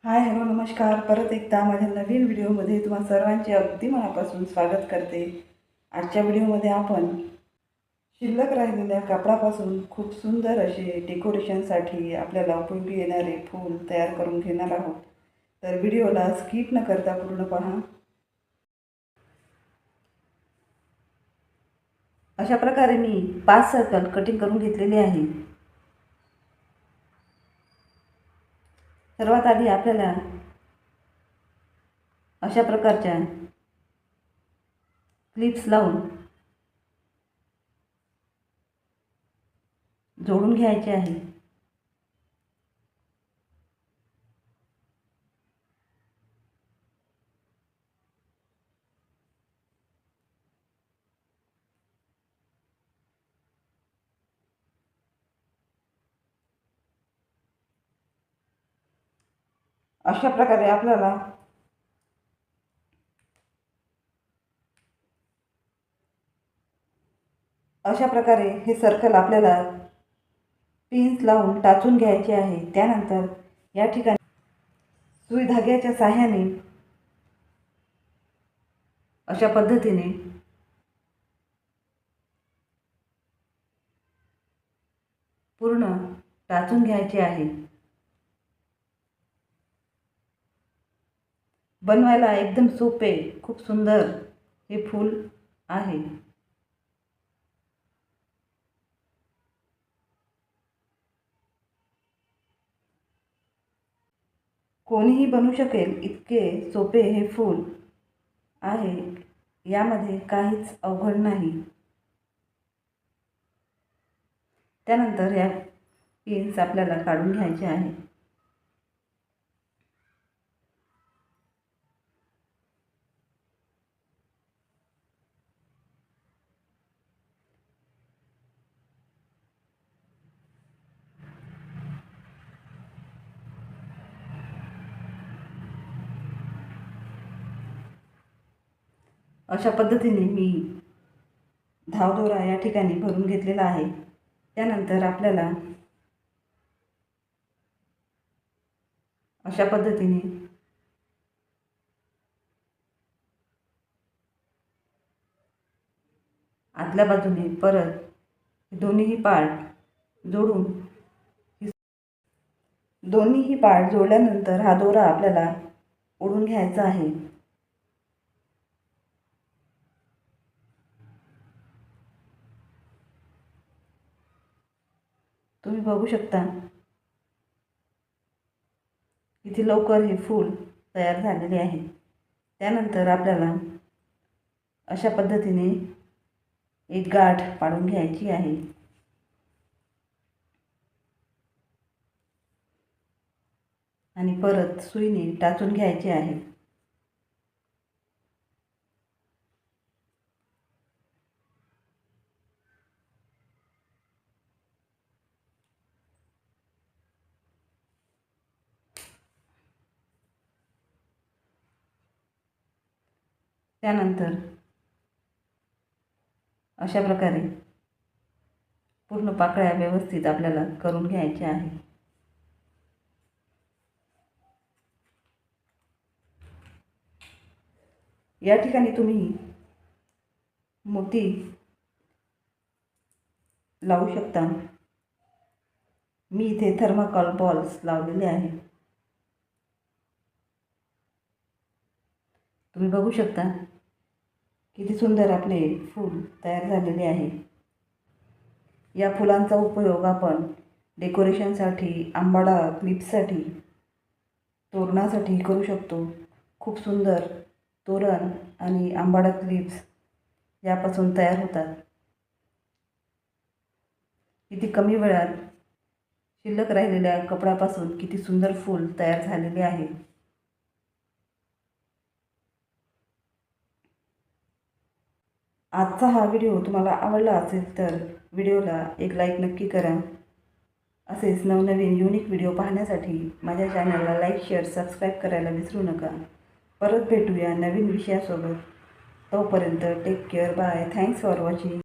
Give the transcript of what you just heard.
Hi hello नमस्कार. परत एकदा माझ्या नवीन व्हिडिओमध्ये तुम्हा सर्वांचे अगदी मनापासून स्वागत करते. आजच्या व्हिडिओमध्ये आपण शिल्लक राहिलेल्या कापडापासून खूप सुंदर असे डेकोरेशनसाठी आपल्याला उपयोगी येणारे फूल तयार करून घेणार आहोत. तर व्हिडिओला स्किप न करता पूर्ण पहा. अशा प्रकारे मी 5 सर्कल कटिंग करून घेतलेले आहे. सर्वात आधी आपल्याला अशा प्रकारच्या क्लिप्स लावून जोडून घ्यायचे आहे. अशा प्रकारे आपल्याला हे सर्कल आपल्याला पिन्स लावून टाचून घ्यायचे आहे. त्यानंतर या ठिकाणी सुई धाग्याच्या साहाय्याने अशा पद्धतीने पूर्ण टाचून घ्यायचे आहे. बनवायला एकदम सोपे, खूप सुंदर हे फूल आहे. कोणीही बनवू शकेल इतके सोपे हे फूल आहे. यामध्ये काहीच अवघड नाही. त्यानंतर या पिन्स आपल्याला काढून घ्यायचे आहे. अशा पद्धतीने मी धावदोरा या ठिकाणी भरून घेतलेला आहे. त्यानंतर आपल्याला अशा पद्धतीने आतल्या बाजूने परत दोन्हीही पार्ट जोडल्यानंतर हा दोरा आपल्याला ओढून घ्यायचा आहे. तुम्ही बघू शकता किती लवकर हे फूल तयार झालेले आहे. त्यानंतर आपल्याला अशा पद्धतीने एक गाठ पाडून घ्यायची आहे. आणि परत सुईने टाचून घ्यायचे आहे. त्यानंतर अशा प्रकारे पूर्ण पाकळ्या व्यवस्थित आपल्याला करून घ्यायच्या आहे. या ठिकाणी तुम्ही मोती लावू शकता. मी इथे थर्माकोल बॉल्स लावलेले आहे. तुम्ही बघू शकता किती सुंदर आपले फूल तयार झालेले आहे. या फुलांचा उपयोग आपण डेकोरेशनसाठी, आंबाडा क्लिप्ससाठी, तोरणासाठी करू शकतो. खूप सुंदर तोरण आणि आंबाडा क्लिप्स यापासून तयार होतात. किती कमी वेळात शिल्लक राहिलेल्या कपड्यापासून किती सुंदर फूल तयार झालेले आहे. आजचा हा व्हिडिओ तुम्हाला आवडला असेल तर व्हिडिओला एक लाईक नक्की करा. असेच नवनवीन युनिक व्हिडिओ पाहण्यासाठी माझ्या चॅनलला लाईक, शेअर, सबस्क्राईब करायला विसरू नका. परत भेटूया नवीन विषयासोबत. तोपर्यंत take care. Bye. Thanks for watching.